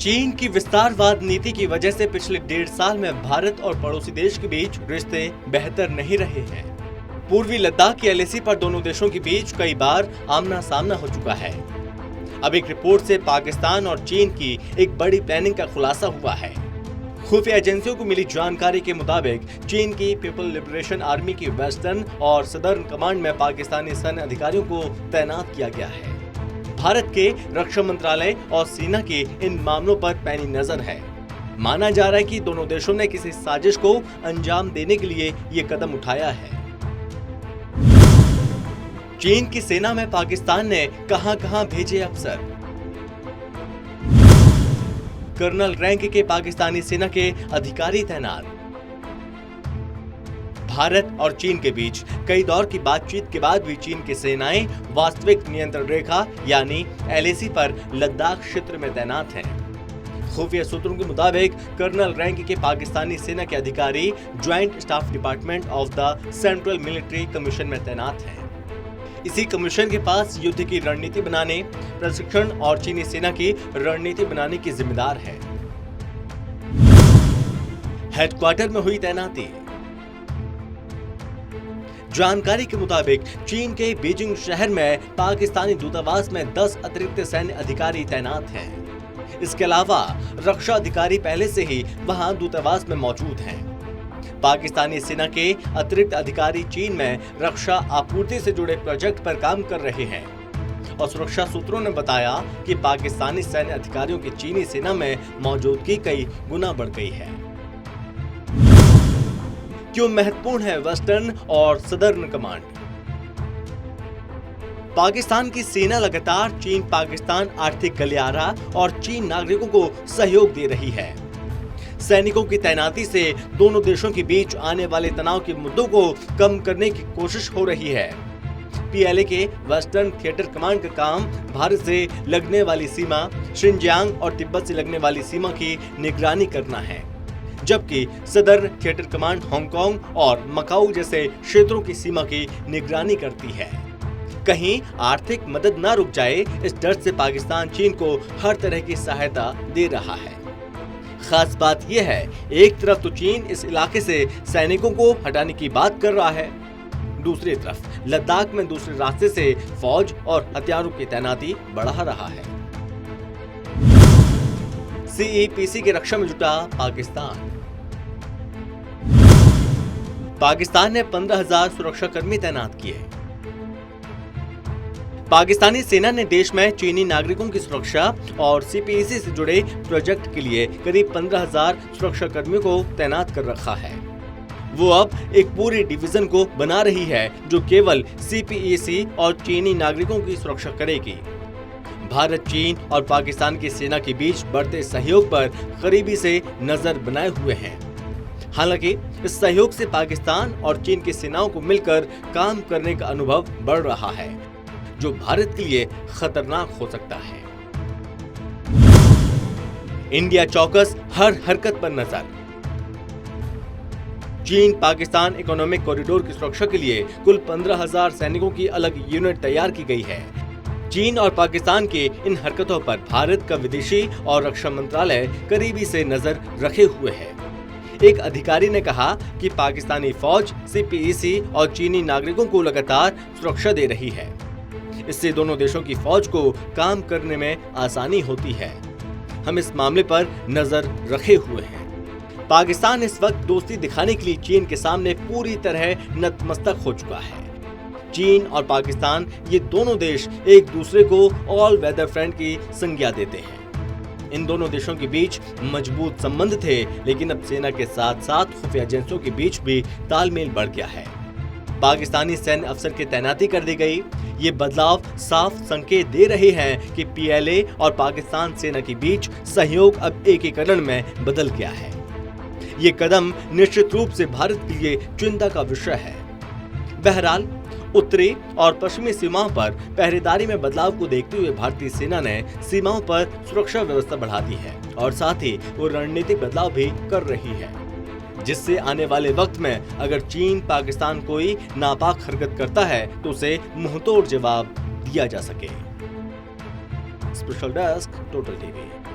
चीन की विस्तारवाद नीति की वजह से पिछले 1.5 साल में भारत और पड़ोसी देश के बीच रिश्ते बेहतर नहीं रहे हैं। पूर्वी लद्दाख की एलएसी पर दोनों देशों के बीच कई बार आमना सामना हो चुका है। अब एक रिपोर्ट से पाकिस्तान और चीन की एक बड़ी प्लानिंग का खुलासा हुआ है। खुफिया एजेंसियों को मिली जानकारी के मुताबिक चीन की पीपल लिबरेशन आर्मी की वेस्टर्न और सदर्न कमांड में पाकिस्तानी सैन्य अधिकारियों को तैनात किया गया है। भारत के रक्षा मंत्रालय और सेना की इन मामलों पर पैनी नजर है। माना जा रहा है कि दोनों देशों ने किसी साजिश को अंजाम देने के लिए ये कदम उठाया है। चीन की सेना में पाकिस्तान ने कहां-कहां भेजे अफसर। कर्नल रैंक के पाकिस्तानी सेना के अधिकारी तैनात। भारत और चीन के बीच कई दौर की बातचीत के बाद भी चीन की सेनाएं वास्तविक नियंत्रण रेखा यानी एलएसी पर लद्दाख क्षेत्र में तैनात हैं। खुफिया सूत्रों के मुताबिक कर्नल रैंक के पाकिस्तानी सेना के अधिकारी joint staff department of the central military commission में तैनात हैं। इसी कमीशन के पास युद्ध की रणनीति बनाने, प्रशिक्षण और चीनी सेना की रणनीति बनाने की जिम्मेदार है। हेडक्वार्टर में हुई तैनाती। जानकारी के मुताबिक चीन के बीजिंग शहर में पाकिस्तानी दूतावास में 10 अतिरिक्त सैन्य अधिकारी तैनात हैं। इसके अलावा रक्षा अधिकारी पहले से ही वहां दूतावास में मौजूद हैं। पाकिस्तानी सेना के अतिरिक्त अधिकारी चीन में रक्षा आपूर्ति से जुड़े प्रोजेक्ट पर काम कर रहे हैं और सुरक्षा सूत्रों ने बताया कि पाकिस्तानी सैन्य अधिकारियों की चीनी सेना में मौजूदगी कई गुना बढ़ गई है। क्यों महत्वपूर्ण है वेस्टर्न और सदर्न कमांड? पाकिस्तान की सेना लगातार चीन पाकिस्तान आर्थिक गलियारा और चीन नागरिकों को सहयोग दे रही है। सैनिकों की तैनाती से दोनों देशों के बीच आने वाले तनाव के मुद्दों को कम करने की कोशिश हो रही है। पीएलए के वेस्टर्न थिएटर कमांड का काम भारत से लगने वाली सीमा, शिनजियांग और तिब्बत से लगने वाली सीमा की निगरानी करना है, जबकि सदर्न थिएटर कमांड हांगकांग और मकाऊ जैसे क्षेत्रों की सीमा की निगरानी करती है। कहीं आर्थिक मदद न रुक जाए, इस डर से पाकिस्तान चीन को हर तरह की सहायता दे रहा है। खास बात यह है, एक तरफ तो चीन इस इलाके से सैनिकों को हटाने की बात कर रहा है, दूसरी तरफ लद्दाख में दूसरे रास्ते से फौज और हथियारों की तैनाती बढ़ा रहा है। सीईपीसी की रक्षा में जुटा पाकिस्तान। पाकिस्तान ने 15,000 सुरक्षाकर्मी तैनात किए। पाकिस्तानी सेना ने देश में चीनी नागरिकों की सुरक्षा और सीपीईसी से जुड़े प्रोजेक्ट के लिए करीब 15,000 सुरक्षा कर्मियों को तैनात कर रखा है। वो अब एक पूरी डिवीजन को बना रही है जो केवल सीपीईसी और चीनी नागरिकों की सुरक्षा करेगी। भारत, चीन और पाकिस्तान की सेना के बीच बढ़ते सहयोग पर करीबी से नजर बनाए हुए हैं। हालांकि इस सहयोग से पाकिस्तान और चीन की सेनाओं को मिलकर काम करने का अनुभव बढ़ रहा है, जो भारत के लिए खतरनाक हो सकता है। इंडिया चौकस, हर हरकत पर नजर। चीन पाकिस्तान इकोनॉमिक कॉरिडोर की सुरक्षा के लिए कुल 15,000 सैनिकों की अलग यूनिट तैयार की गई है। चीन और पाकिस्तान की इन हरकतों पर भारत का विदेशी और रक्षा मंत्रालय करीबी से नजर रखे हुए है। एक अधिकारी ने कहा कि पाकिस्तानी फौज सीपीईसी और चीनी नागरिकों को लगातार सुरक्षा दे रही है। इससे दोनों देशों की फौज को काम करने में आसानी होती है। हम इस मामले पर नजर रखे हुए हैं। पाकिस्तान इस वक्त दोस्ती दिखाने के लिए चीन के सामने पूरी तरह नतमस्तक हो चुका है। चीन और पाकिस्तान, ये दोनों देश एक दूसरे को ऑल वेदर फ्रेंड की संज्ञा देते हैं। इन दोनों देशों के बीच मजबूत संबंध थे, लेकिन अब सेना के साथ साथ खुफिया एजेंसियों के बीच भी तालमेल बढ़ गया है। पाकिस्तानी सैन्य अफसर की तैनाती कर दी गई। ये बदलाव साफ संकेत दे रहे हैं कि पीएलए और पाकिस्तान सेना के बीच सहयोग अब एकीकरण में बदल गया है। ये कदम निश्चित रूप से भारत के लिए चिंता का विषय है। बहरहाल, उत्तरी और पश्चिमी सीमाओं पर पहरेदारी में बदलाव को देखते हुए भारतीय सेना ने सीमाओं पर सुरक्षा व्यवस्था बढ़ा दी है और साथ ही वो रणनीतिक बदलाव भी कर रही है, जिससे आने वाले वक्त में अगर चीन पाकिस्तान कोई नापाक हरकत करता है तो उसे मुंहतोड़ जवाब दिया जा सके। Special desk, total TV.